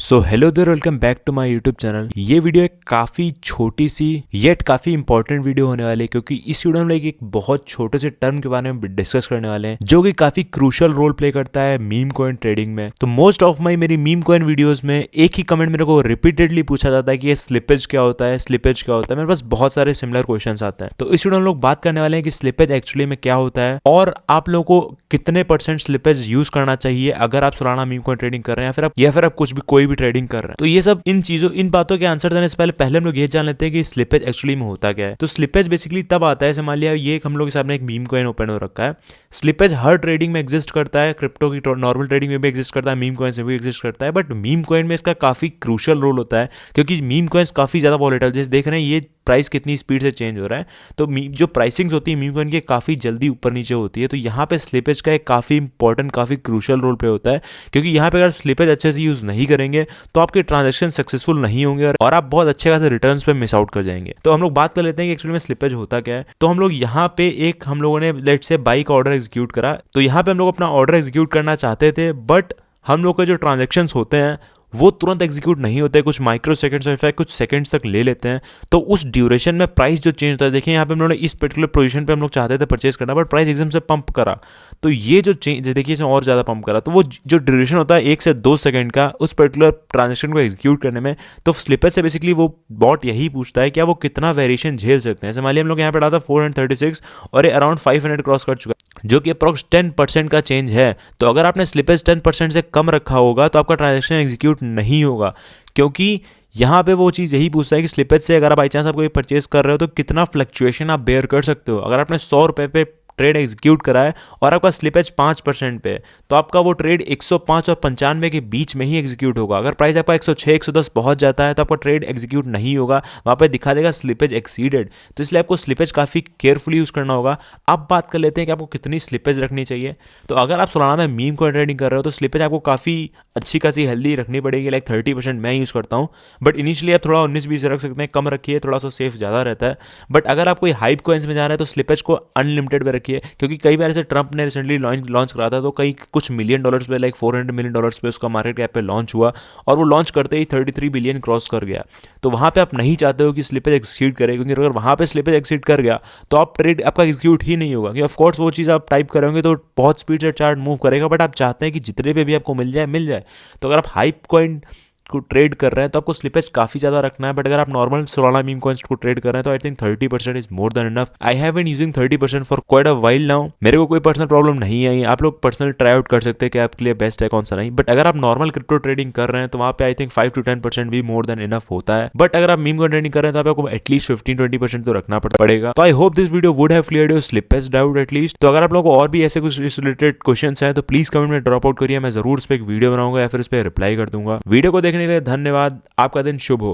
So hello there, welcome back to my YouTube channel. ये video एक काफ़ी छोटी सी येट काफ़ी इंपॉर्टेंट वीडियो होने वाली है, क्योंकि इस वीडियो में एक बहुत छोटे से टर्म के बारे में डिस्कस करने वाले हैं जो कि काफ़ी क्रूशियल रोल प्ले करता है मीम कॉइन ट्रेडिंग में। तो मोस्ट ऑफ माई मेरी मीम कॉइन वीडियोज़ में एक ही कमेंट मेरे को रिपीटेडली पूछा जाता है कि ये स्लिपेज क्या होता है, स्लिपेज क्या होता है। मेरे पास बहुत सारे सिमिलर क्वेश्चन आते हैं, तो इस वीडियो में हम लोग बात करने वाले हैं कि स्लिपेज एक्चुअली में क्या होता है और आप लोगों को कितने % स्लिपेज यूज करना चाहिए अगर आप सोलाना मीम कॉइन ट्रेडिंग कर रहे हैं या फिर आप कुछ भी कोई भी ट्रेडिंग कर रहे हैं। तो ये सब इन बातों के आंसर देने से पहले हम लोग ये जान लेते हैं कि स्लिपेज एक्चुअली में होता क्या है। तो स्लिपेज बेसिकली तब आता है, मान लिया ये हम लोग के सामने एक मीम कॉइन ओपन हो रखा है। स्लिपेज हर ट्रेडिंग में एग्जिस्ट करता है, क्रिप्टो की नॉर्मल ट्रेडिंग में भी एग्जिस्ट करता है, मीम कॉइन में भी एग्जिस्ट करता है। बट मीम कॉइन में इसका काफी क्रूशियल रोल होता है, क्योंकि मीम कॉइन्स काफी ज्यादा वॉलेटाइल, जैसे देख रहे हैं ये प्राइस कितनी स्पीड से चेंज हो रहा है। तो जो प्राइसिंग्स होती है मीम कॉइन की काफी जल्दी ऊपर नीचे होती है। तो यहाँ पे स्लिपेज का एक काफी इंपॉर्टेंट, काफी क्रूशियल रोल प्ले होता है, क्योंकि यहाँ पे अगर स्लिपेज अच्छे से यूज नहीं करेंगे तो आपके ट्रांजेक्शन सक्सेसफुल नहीं होंगे और आप बहुत अच्छे खासे रिटर्न्स पे मिस आउट कर जाएंगे। तो हम लोग बात कर लेते हैं कि एक्चुअली में स्लिपेज होता क्या है। तो हम लोग यहाँ पे हम लोगों ने लेट्स से बाई का ऑर्डर एग्जीक्यूट करा। तो यहाँ पे हम लोग अपना ऑर्डर एग्जीक्यूट करना चाहते थे, बट हम लोग के जो ट्रांजेक्शंस होते हैं वो तुरंत एग्जीक्यूट नहीं होते, कुछ माइक्रो सेकंड्स और फिर कुछ सेकंड्स तक ले लेते हैं। तो उस ड्यूरेशन में प्राइस जो चेंज होता है, देखिए यहाँ पे हम लोगों ने इस पर्टिकुलर पोजीशन पे हम लोग चाहते थे परचेज करना, बट प्राइस एकदम से पंप करा। तो ये जो चेंज देखिए इसमें और ज़्यादा पंप करा, तो वो जो ड्यूरेशन होता है 1 से 2 सेकंड का उस पर्टिकुलर ट्रांजेक्शन को एग्जीक्यूट करने में, तो स्लिपेज से बेसिकली वो बॉट यही पूछता है कि वो कितना वेरिएशन झेल सकते हैं। मान लिया हम लोग यहाँ पे डाला था 436 और ये अराउंड 500 क्रॉस कर चुका है, जो कि अप्रॉक्स 10% का चेंज है। तो अगर आपने स्लिपेज 10% से कम रखा होगा तो आपका ट्रांजेक्शन एग्जीक्यूट नहीं होगा, क्योंकि यहाँ पे वो चीज़ यही पूछता है कि स्लिपेज से अगर बाई चांस आप कोई परचेज कर रहे हो तो कितना फ्लक्चुएशन आप बेयर कर सकते हो। अगर आपने 100 रुपये पे ट्रेड एग्जीक्यूट करा है और आपका स्लिपेज 5% पे, तो आपका वो ट्रेड 105 और 95 के बीच में ही एग्जीक्यूट होगा। अगर प्राइस आपका 106 110 पहुंच जाता है तो आपका ट्रेड एग्जीक्यूट नहीं होगा, वहाँ पे दिखा देगा स्लिपेज एक्सीडेड। तो इसलिए आपको स्लिपेज काफ़ी केयरफुली यूज़ करना होगा। अब बात कर लेते हैं कि आपको कितनी स्लिपेज रखनी चाहिए। तो अगर आप सोलाना में मीम कॉइन ट्रेडिंग कर रहे हो तो स्लिपेज आपको काफ़ी अच्छी खासी हेल्दी रखनी पड़ेगी, लाइक 30% मैं यूज़ करता हूँ। बट इनिशियली आप थोड़ा 19-20 रख सकते हैं, कम रखिए, थोड़ा सा सेफ ज़्यादा रहता है। बट अगर आप कोई हाइप कॉइन्स में जा रहे हैं तो स्लिपेज को अनलिमिटेड पे रखिए, क्योंकि कई बार ऐसे ट्रंप ने रिसेंटली लॉन्च करा था तो कई कुछ मिलियन डॉलर्स पे, लाइक $400 मिलियन पे उसका मार्केट कैप पे लॉन्च हुआ और वो लॉन्च करते ही 33 बिलियन क्रॉस कर गया। तो वहाँ पे आप नहीं चाहते हो कि स्लिपेज एक्सीड करे, क्योंकि अगर वहाँ पे स्लिपेज एक्सीड कर गया तो आप ट्रेड आपका एग्जीक्यूट ही नहीं होगा। ऑफ कोर्स वो चीज़ आप टाइप करेंगे तो बहुत स्पीड से चार्ट मूव करेगा, बट आप चाहते हैं कि जितने पे भी आपको मिल जाए। तो अगर आप हाइप कॉइन को ट्रेड कर रहे हैं तो आपको स्लिपेज काफी ज्यादा रखना है। बट अगर आप नॉर्मल सोलाना मीम कॉइन्स को ट्रेड कर रहे हैं तो I think 30% is more than enough. I have been using 30% for quite a while now. मेरे को कोई पर्सनल प्रॉब्लम नहीं आई। आप लोग पर्सनल ट्राई आउट कर सकते हैं कि आपके लिए बेस्ट है कौन सा नहीं। बट अगर आप नॉर्मल क्रिप्टो ट्रेडिंग कर रहे हैं तो वहाँ पे आई थिंक 5 to 10% भी मोर देन इनफ होता है। बट अगर आप मीम कॉइन ट्रेडिंग कर रहे हैं तो आपको एटलीस्ट 15-20% तो रखना पड़ेगा। तो I hope this video would have cleared your slippage doubt at least. तो अगर आप लोगों को और भी ऐसे कुछ रिलेटेड क्वेश्चन हैं तो प्लीज कमेंट में ड्रॉप आउट करिए, मैं जरूर उस पर एक वीडियो बनाऊंगा या फिर उस पर रिप्लाई कर दूंगा। वीडियो को देखने के लिए धन्यवाद। आपका दिन शुभ हो।